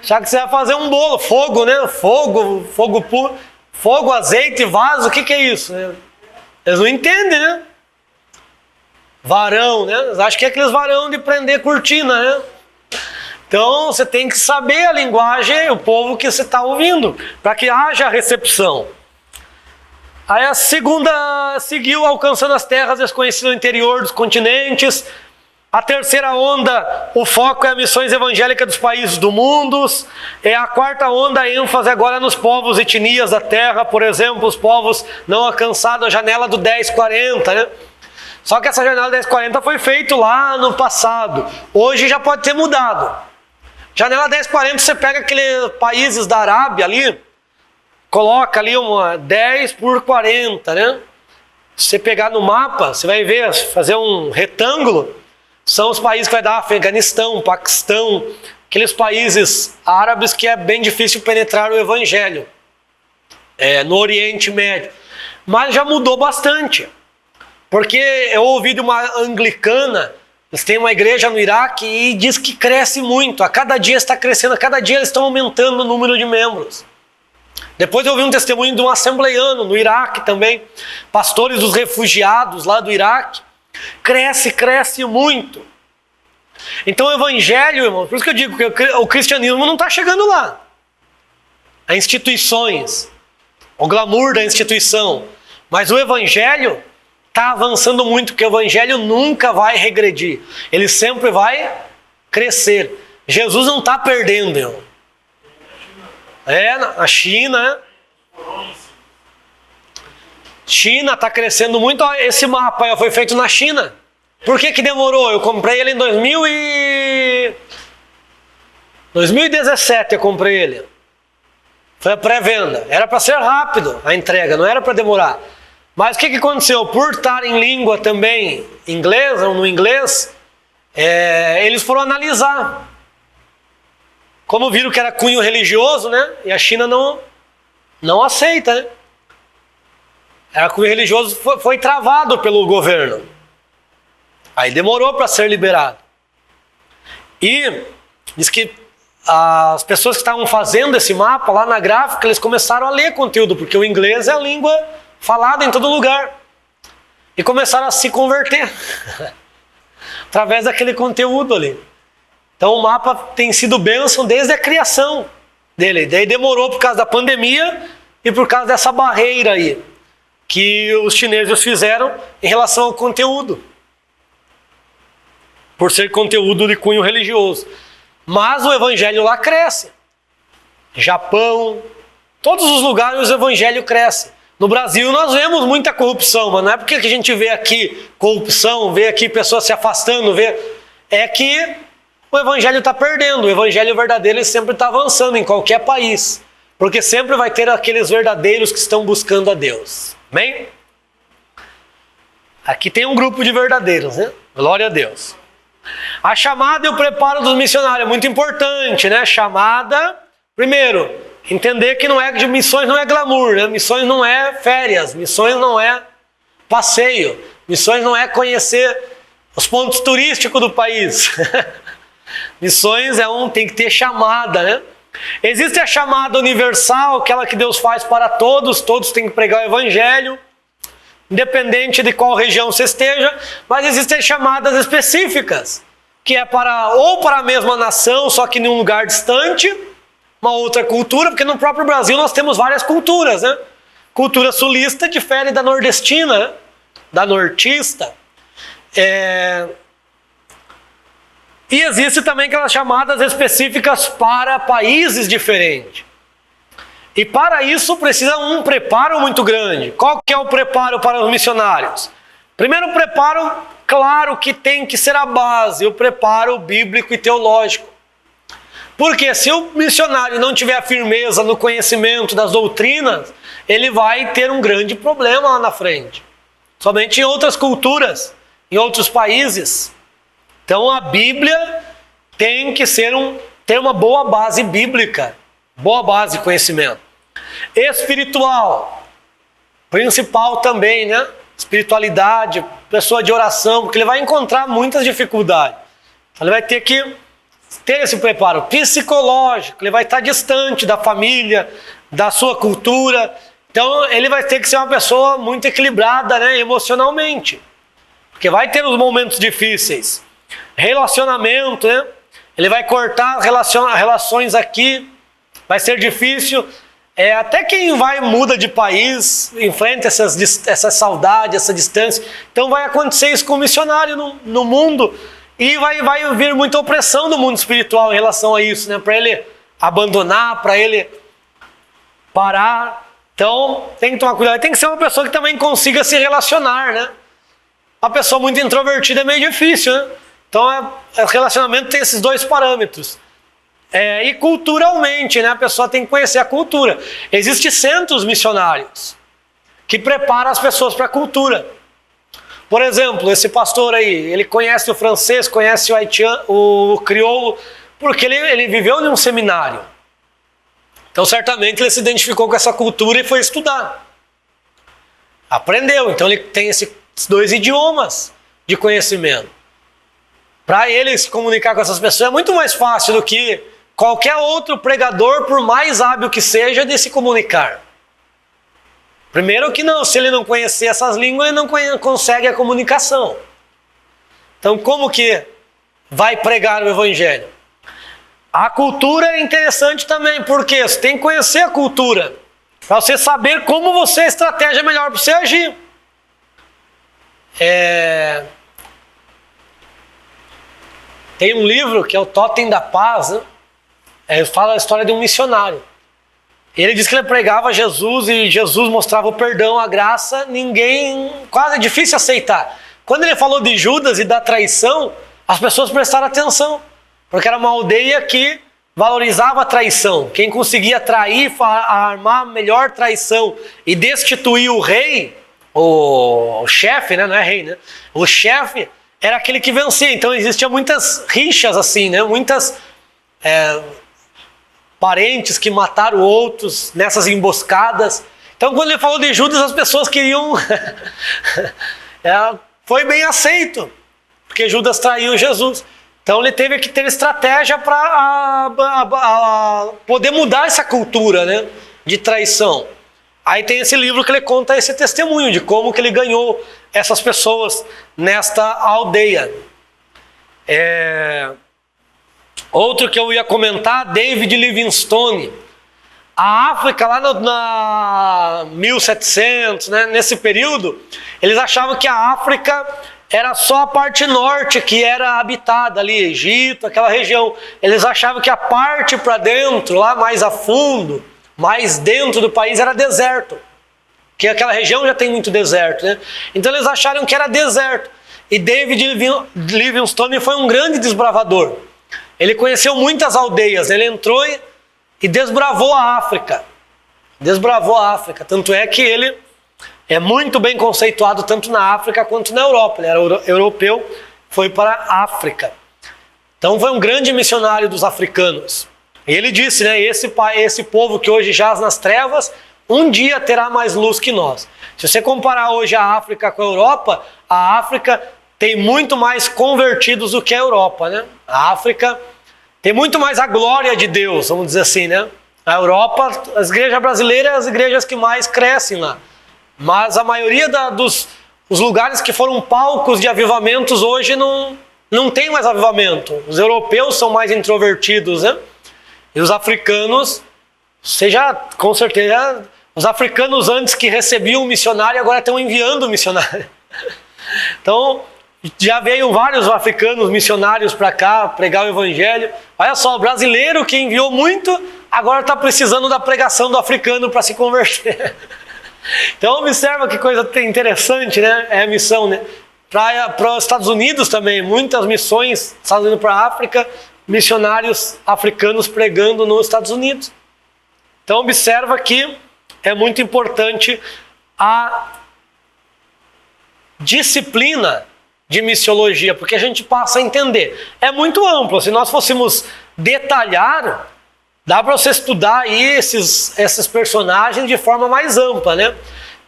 Achar que você vai fazer um bolo, fogo, né? Fogo puro, fogo, azeite, vaso, o que é isso? Eles não entendem, né? Varão, né? Eles acham que é aqueles varão de prender cortina, né? Então você tem que saber a linguagem, o povo que você está ouvindo, para que haja recepção. Aí a segunda seguiu alcançando as terras desconhecidas no interior dos continentes. A terceira onda, o foco é a missões evangélicas dos países do mundo. A quarta onda, a ênfase agora nos povos e etnias da terra. Por exemplo, os povos não alcançados, a janela do 1040, né? Só que essa janela 1040 foi feita lá no passado. Hoje já pode ter mudado. Janela 1040, você pega aqueles países da Arábia ali, coloca ali uma 10 por 40, né? Se você pegar no mapa, você vai ver, fazer um retângulo. São os países que vai dar Afeganistão, Paquistão, aqueles países árabes que é bem difícil penetrar o evangelho, no Oriente Médio. Mas já mudou bastante, porque eu ouvi de uma anglicana, eles têm uma igreja no Iraque e diz que cresce muito, a cada dia está crescendo, a cada dia eles estão aumentando o número de membros. Depois eu ouvi um testemunho de um assembleiano no Iraque também, pastores dos refugiados lá do Iraque. Cresce muito. Então o evangelho, irmão, por isso que eu digo que o cristianismo não está chegando lá. As instituições, o glamour da instituição. Mas o evangelho está avançando muito, porque o evangelho nunca vai regredir. Ele sempre vai crescer. Jesus não está perdendo, irmão. Na China, né? China está crescendo muito. Esse mapa foi feito na China. Por que demorou? Eu comprei ele em 2017, eu comprei ele. Foi a pré-venda. Era para ser rápido a entrega, não era para demorar. Mas o que aconteceu? Por estar em língua também inglesa, ou no inglês, eles foram analisar. Como viram que era cunho religioso, né? E a China não aceita, né? Era cunho religioso, foi travado pelo governo. Aí demorou para ser liberado. E diz que as pessoas que estavam fazendo esse mapa lá na gráfica, eles começaram a ler conteúdo, porque o inglês é a língua falada em todo lugar. e começaram a se converter através daquele conteúdo ali. Então o mapa tem sido bênção desde a criação dele. Daí demorou por causa da pandemia e por causa dessa barreira aí que os chineses fizeram em relação ao conteúdo, por ser conteúdo de cunho religioso. Mas o evangelho lá cresce. Japão, todos os lugares o evangelho cresce. No Brasil nós vemos muita corrupção, mas não é porque a gente vê aqui corrupção, vê aqui pessoas se afastando, é que o evangelho está perdendo. O evangelho verdadeiro ele sempre está avançando em qualquer país, porque sempre vai ter aqueles verdadeiros que estão buscando a Deus. Amém? Aqui tem um grupo de verdadeiros, né? Glória a Deus. A chamada e o preparo dos missionários é muito importante, né? Chamada, primeiro, entender que missões não é glamour, né? Missões não é férias, missões não é passeio, missões não é conhecer os pontos turísticos do país. Missões tem que ter chamada, né? Existe a chamada universal, aquela que Deus faz para todos têm que pregar o evangelho, independente de qual região você esteja, mas existem chamadas específicas, que é para a mesma nação, só que em um lugar distante, uma outra cultura, porque no próprio Brasil nós temos várias culturas, né? Cultura sulista difere da nordestina, né? Da nortista. E existe também aquelas chamadas específicas para países diferentes. E para isso precisa um preparo muito grande. Qual que é o preparo para os missionários? Primeiro, o preparo, claro que tem que ser a base, o preparo bíblico e teológico. Porque se o missionário não tiver firmeza no conhecimento das doutrinas, ele vai ter um grande problema lá na frente. Somente em outras culturas, em outros países. Então a Bíblia tem que ter uma boa base bíblica, boa base de conhecimento. Espiritual, principal também, né? Espiritualidade, pessoa de oração, porque ele vai encontrar muitas dificuldades. Então ele vai ter que ter esse preparo psicológico, ele vai estar distante da família, da sua cultura. Então ele vai ter que ser uma pessoa muito equilibrada, né, emocionalmente, porque vai ter os momentos difíceis. Relacionamento, né? Ele vai cortar relações aqui, vai ser difícil. Até quem muda de país, enfrenta essa saudade, essa distância. Então vai acontecer isso com o missionário no mundo. E vai vir muita opressão no mundo espiritual em relação a isso, né? Para ele abandonar, para ele parar. Então tem que tomar cuidado. Tem que ser uma pessoa que também consiga se relacionar, né? Uma pessoa muito introvertida é meio difícil, né? Então o relacionamento tem esses dois parâmetros. E culturalmente, né? A pessoa tem que conhecer a cultura. Existem centros missionários que preparam as pessoas para a cultura. Por exemplo, esse pastor aí, ele conhece o francês, conhece o haitiano, o crioulo, porque ele viveu em um seminário. Então certamente ele se identificou com essa cultura e foi estudar. Aprendeu, então ele tem esses dois idiomas de conhecimento. Para ele se comunicar com essas pessoas é muito mais fácil do que qualquer outro pregador, por mais hábil que seja, de se comunicar. Primeiro que se ele não conhecer essas línguas, ele não consegue a comunicação. Então como que vai pregar o evangelho? A cultura é interessante também, porque você tem que conhecer a cultura, para você saber como a estratégia melhor para você agir. Tem um livro que é o Totem da Paz, né? Ele fala a história de um missionário. Ele diz que ele pregava Jesus e Jesus mostrava o perdão, a graça, quase é difícil aceitar. Quando ele falou de Judas e da traição, as pessoas prestaram atenção, porque era uma aldeia que valorizava a traição. Quem conseguia trair, armar a melhor traição e destituir o rei, o chefe, né? Não é rei, né? O chefe era aquele que vencia. Então existiam muitas rixas assim, né? Muitas parentes que mataram outros nessas emboscadas. Então quando ele falou de Judas, as pessoas queriam... foi bem aceito, porque Judas traiu Jesus. Então ele teve que ter estratégia para poder mudar essa cultura, né, de traição. Aí tem esse livro que ele conta esse testemunho de como que ele ganhou essas pessoas nesta aldeia. Outro que eu ia comentar, David Livingstone. A África, lá na 1700, né, nesse período, eles achavam que a África era só a parte norte que era habitada ali, Egito, aquela região. Eles achavam que a parte para dentro, lá mais a fundo, mais dentro do país, era deserto. Que aquela região já tem muito deserto, né? Então eles acharam que era deserto. E David Livingstone foi um grande desbravador. Ele conheceu muitas aldeias, ele entrou e desbravou a África. Desbravou a África. Tanto é que ele é muito bem conceituado tanto na África quanto na Europa. Ele era europeu, foi para a África. Então foi um grande missionário dos africanos. E ele disse, né, esse povo que hoje jaz nas trevas, um dia terá mais luz que nós. Se você comparar hoje a África com a Europa, a África tem muito mais convertidos do que a Europa, né? A África tem muito mais a glória de Deus, vamos dizer assim, né? A Europa, as igrejas brasileiras, as igrejas que mais crescem lá. Mas a maioria dos lugares que foram palcos de avivamentos hoje não tem mais avivamento. Os europeus são mais introvertidos, né? E os africanos, seja com certeza, os africanos antes que recebiam um missionário, agora estão enviando um missionário. Então, já veio vários africanos missionários para cá pregar o evangelho. Olha só, o brasileiro que enviou muito, agora está precisando da pregação do africano para se converter. Então observa que coisa interessante, né? É a missão, né? Para os Estados Unidos também, muitas missões, Estados Unidos para a África, missionários africanos pregando nos Estados Unidos. Então observa que é muito importante a disciplina de missiologia, porque a gente passa a entender. É muito amplo, se nós fôssemos detalhar, dá para você estudar aí esses personagens de forma mais ampla, né?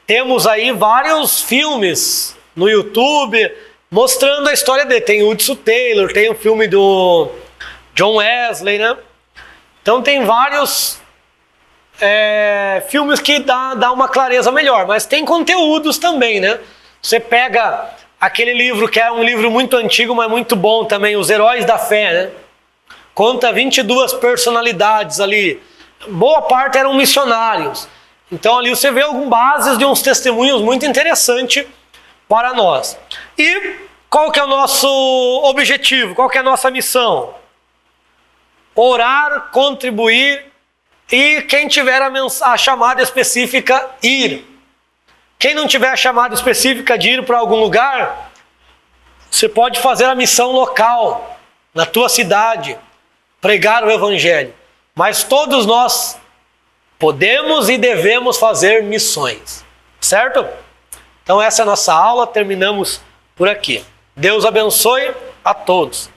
Temos aí vários filmes no YouTube mostrando a história dele. Tem Hudson Taylor, tem o filme do John Wesley, né? Então tem vários filmes que dá uma clareza melhor, mas tem conteúdos também, né? Você pega aquele livro que é um livro muito antigo, mas muito bom também, Os Heróis da Fé, né? Conta 22 personalidades ali. Boa parte eram missionários. Então ali você vê algumas bases de uns testemunhos muito interessantes para nós. E qual que é o nosso objetivo? Qual que é a nossa missão? Orar, contribuir e quem tiver a chamada específica, ir. Quem não tiver a chamada específica de ir para algum lugar, você pode fazer a missão local, na tua cidade, pregar o evangelho. Mas todos nós podemos e devemos fazer missões, certo? Então essa é a nossa aula, terminamos por aqui. Deus abençoe a todos.